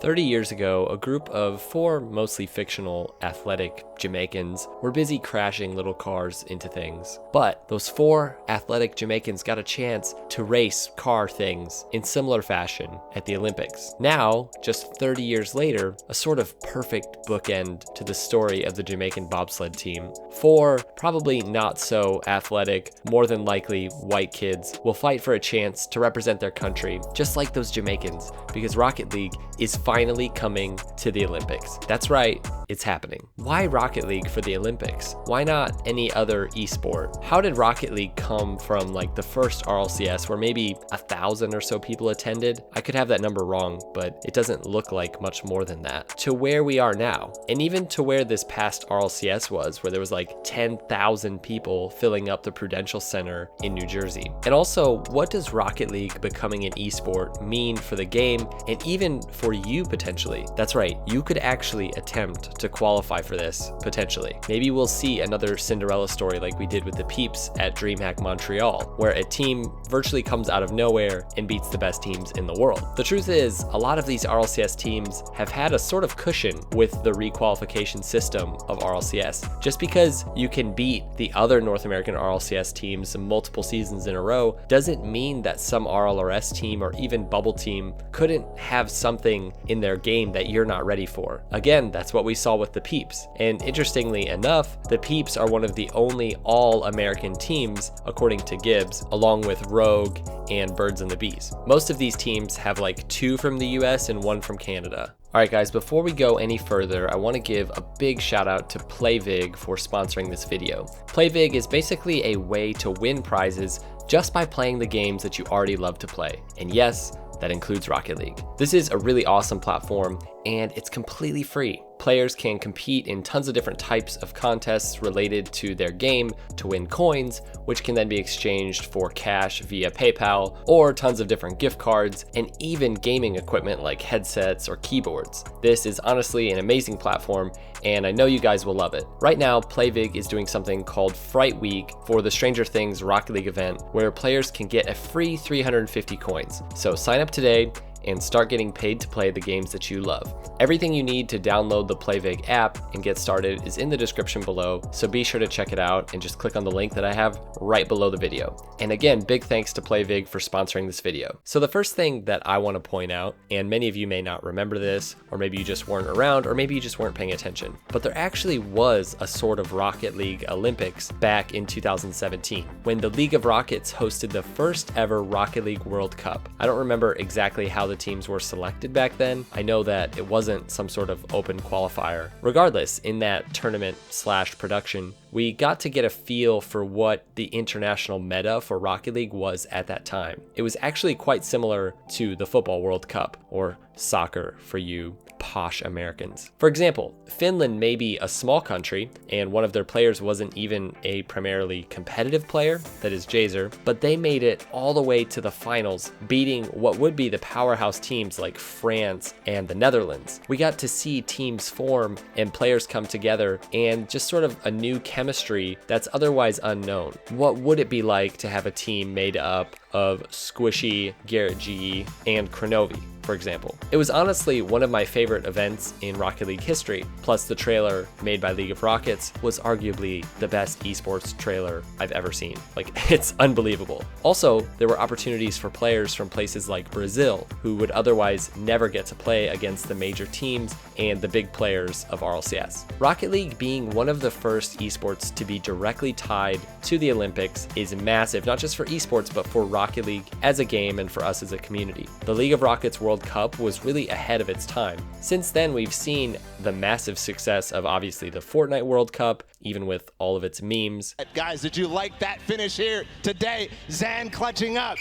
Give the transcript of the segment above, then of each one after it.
30 years ago, a group of 4 mostly fictional athletic Jamaicans were busy crashing little cars into things. But those 4 athletic Jamaicans got a chance to race car things in similar fashion at the Olympics. Now, just 30 years later, a sort of perfect bookend to the story of the Jamaican bobsled team. 4 probably not so athletic, more than likely white kids will fight for a chance to represent their country, just like those Jamaicans, because Rocket League is finally coming to the Olympics. That's right, it's happening. Why Rocket League for the Olympics? Why not any other esport? How did Rocket League come from like the first RLCS where maybe 1,000 or so people attended? I could have that number wrong, but it doesn't look like much more than that. To where we are now, and even to where this past RLCS was, where there was like 10,000 people filling up the Prudential Center in New Jersey. And also, what does Rocket League becoming an esport mean for the game and even for you potentially? That's right, you could actually attempt to qualify for this, potentially. Maybe we'll see another Cinderella story like we did with the Peeps at DreamHack Montreal, where a team virtually comes out of nowhere and beats the best teams in the world. The truth is, a lot of these RLCS teams have had a sort of cushion with the requalification system of RLCS. Just because you can beat the other North American RLCS teams multiple seasons in a row doesn't mean that some RLRS team or even bubble team couldn't have something in their game that you're not ready for. Again, that's what we saw with the Peeps. And interestingly enough, the Peeps are one of the only all-American teams, according to Gibbs, along with Rogue and Birds and the Bees. Most of these teams have like 2 from the US and 1 from Canada. Alright guys, before we go any further, I want to give a big shout out to PlayVig for sponsoring this video. PlayVig is basically a way to win prizes just by playing the games that you already love to play. And yes, that includes Rocket League. This is a really awesome platform and it's completely free. Players can compete in tons of different types of contests related to their game to win coins, which can then be exchanged for cash via PayPal, or tons of different gift cards, and even gaming equipment like headsets or keyboards. This is honestly an amazing platform, and I know you guys will love it. Right now, PlayVig is doing something called Fright Week for the Stranger Things Rocket League event, where players can get a free 350 coins. So sign up today and start getting paid to play the games that you love. Everything you need to download the PlayVig app and get started is in the description below, so be sure to check it out and just click on the link that I have right below the video. And again, big thanks to PlayVig for sponsoring this video. So the first thing that I want to point out, and many of you may not remember this, or maybe you just weren't around, or maybe you just weren't paying attention, but there actually was a sort of Rocket League Olympics back in 2017, when the League of Rockets hosted the first ever Rocket League World Cup. I don't remember exactly how the teams were selected back then. I know that it wasn't some sort of open qualifier. Regardless, in that tournament/production, we got to get a feel for what the international meta for Rocket League was at that time. It was actually quite similar to the Football World Cup, or soccer for you posh Americans. For example, Finland may be a small country and one of their players wasn't even a primarily competitive player, that is Jazer, but they made it all the way to the finals, beating what would be the powerhouse teams like France and the Netherlands. We got to see teams form and players come together and just sort of a new chemistry that's otherwise unknown. What would it be like to have a team made up of Squishy, Garrett G, and Kronovi, for example? It was honestly one of my favorite events in Rocket League history, plus the trailer made by League of Rockets was arguably the best esports trailer I've ever seen. Like, it's unbelievable. Also, there were opportunities for players from places like Brazil, who would otherwise never get to play against the major teams and the big players of RLCS. Rocket League being one of the first esports to be directly tied to the Olympics is massive, not just for esports, but for Rocket League as a game and for us as a community. The League of Rockets World Cup was really ahead of its time. Since then, we've seen the massive success of obviously the Fortnite World Cup, even with all of its memes. Guys, did you like that finish here today? Zan clutching up.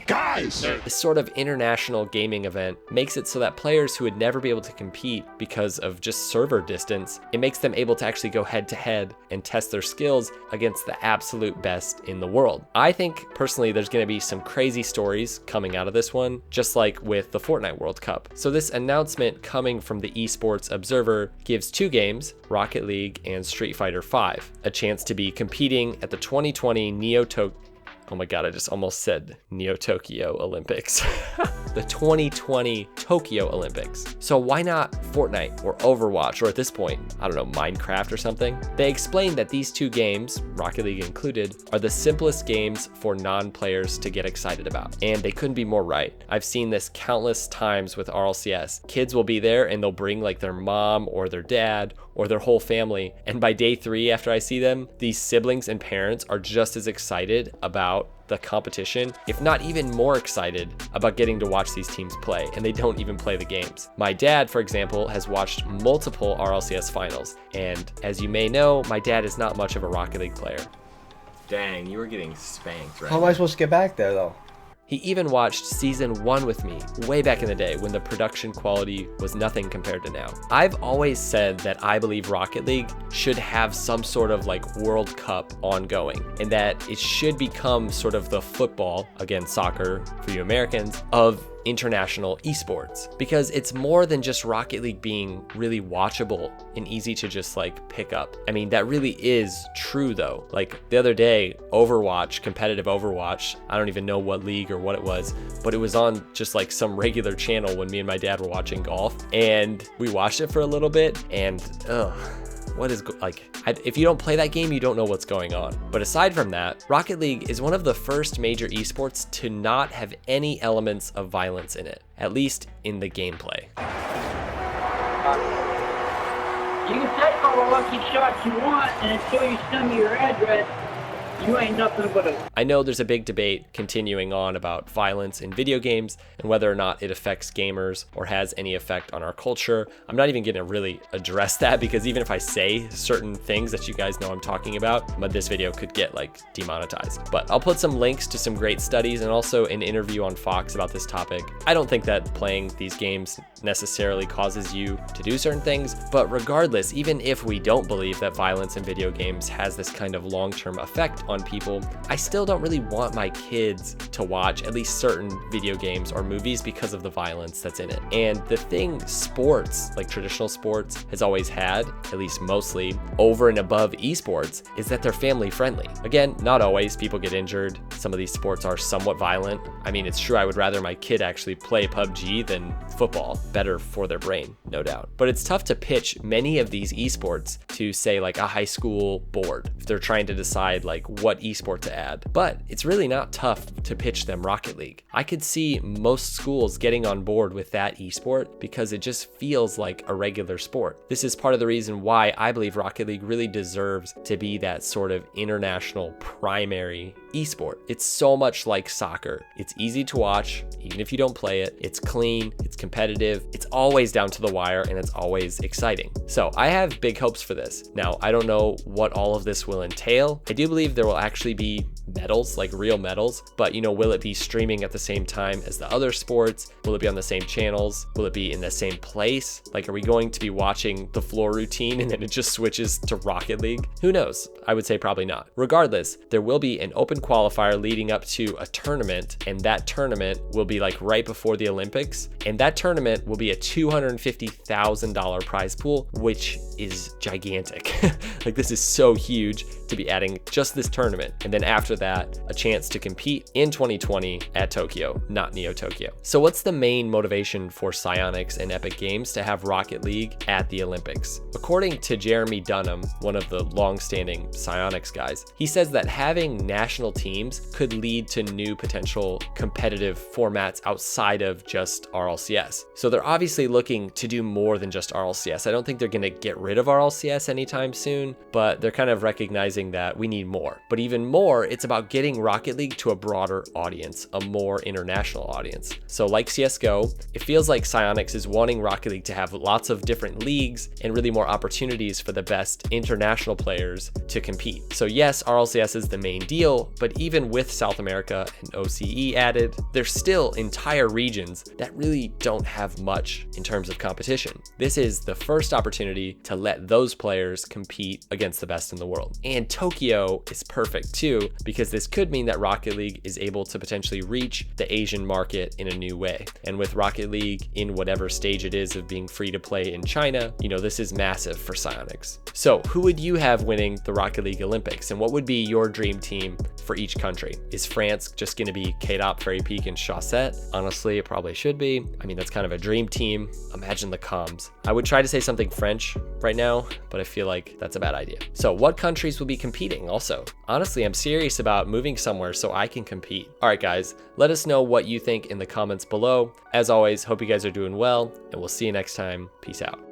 Guys! This sort of international gaming event makes it so that players who would never be able to compete because of just server distance, it makes them able to actually go head to head and test their skills against the absolute best in the world. I think personally there's going to be some crazy stories coming out of this one, just like with the Fortnite World Cup. So this announcement coming from the Esports Observer gives 2 games, Rocket League and Street Fighter V, a chance to be competing at the 2020 Oh my God, I just almost said Neo Tokyo Olympics. the 2020 Tokyo Olympics. So why not Fortnite or Overwatch, or at this point, I don't know, Minecraft or something? They explained that these two games, Rocket League included, are the simplest games for non-players to get excited about. And they couldn't be more right. I've seen this countless times with RLCS. Kids will be there and they'll bring like their mom or their dad or their whole family. And by day 3 after I see them, these siblings and parents are just as excited about the competition, if not even more excited about getting to watch these teams play, and they don't even play the games. My dad, for example, has watched multiple RLCS finals, and as you may know, my dad is not much of a Rocket League player. Dang, you were getting spanked, right? How am I supposed to get back there, though? He even watched season 1 with me way back in the day when the production quality was nothing compared to now. I've always said that I believe Rocket League should have some sort of like World Cup ongoing, and that it should become sort of the football, again soccer for you Americans, of international esports, because it's more than just Rocket League being really watchable and easy to just like pick up. I mean, that really is true though. Like the other day, Overwatch, competitive Overwatch, I don't even know what league or what it was, but it was on just like some regular channel when me and my dad were watching golf, and we watched it for a little bit, and what is if you don't play that game, you don't know what's going on. But aside from that, Rocket League is one of the first major esports to not have any elements of violence in it, at least in the gameplay. You can take all the lucky shots you want, and until you send me your address, you ain't nothing but a... I know there's a big debate continuing on about violence in video games and whether or not it affects gamers or has any effect on our culture. I'm not even gonna really address that, because even if I say certain things that you guys know I'm talking about, but this video could get like demonetized. But I'll put some links to some great studies and also an interview on Fox about this topic. I don't think that playing these games necessarily causes you to do certain things, but regardless, even if we don't believe that violence in video games has this kind of long-term effect on people, I still don't really want my kids to watch at least certain video games or movies because of the violence that's in it. And the thing sports, like traditional sports, has always had, at least mostly, over and above esports, is that they're family friendly. Again, not always. People get injured. Some of these sports are somewhat violent. I mean, it's true I would rather my kid actually play PUBG than football. Better for their brain, no doubt. But it's tough to pitch many of these esports to, say, like a high school board if they're trying to decide like what esport to add. But it's really not tough to pitch them Rocket League. I could see most schools getting on board with that esport because it just feels like a regular sport. This is part of the reason why I believe Rocket League really deserves to be that sort of international primary esport. It's so much like soccer. It's easy to watch, even if you don't play it. It's clean, it's competitive, it's always down to the wire, and it's always exciting. So I have big hopes for this. Now, I don't know what all of this will entail. I do believe there will actually be medals, like real medals, but will it be streaming at the same time as the other sports? Will it be on the same channels? Will it be in the same place? Like, are we going to be watching the floor routine and then it just switches to Rocket League? Who knows? I would say probably not. Regardless, there will be an open qualifier leading up to a tournament, and that tournament will be like right before the Olympics, and that tournament will be a $250,000 prize pool, which is gigantic. Like, this is so huge to be adding just this tournament, and then after that, a chance to compete in 2020 at Tokyo, not Neo Tokyo. So what's the main motivation for Psyonix and Epic Games to have Rocket League at the Olympics? According to Jeremy Dunham, one of the long-standing Psyonix guys, he says that having national teams could lead to new potential competitive formats outside of just RLCS. So they're obviously looking to do more than just RLCS. I don't think they're going to get rid of RLCS anytime soon, but they're kind of recognizing that we need more. But even more, it's about getting Rocket League to a broader audience, a more international audience. So like CSGO, it feels like Psyonix is wanting Rocket League to have lots of different leagues and really more opportunities for the best international players to compete. So yes, RLCS is the main deal, but even with South America and OCE added, there's still entire regions that really don't have much in terms of competition. This is the first opportunity to let those players compete against the best in the world. And Tokyo is perfect too, because this could mean that Rocket League is able to potentially reach the Asian market in a new way. And with Rocket League in whatever stage it is of being free to play in China, you know, this is massive for Psyonix. So who would you have winning the Rocket League Olympics, and what would be your dream team for each country? Is France just going to be K-Dop, Fairy Peak, and Chaussette? Honestly, it probably should be. I mean, that's kind of a dream team. Imagine the comms. I would try to say something French right now, but I feel like that's a bad idea. So what countries will be competing also? Honestly, I'm serious about moving somewhere so I can compete. All right, guys, let us know what you think in the comments below. As always, hope you guys are doing well, and we'll see you next time. Peace out.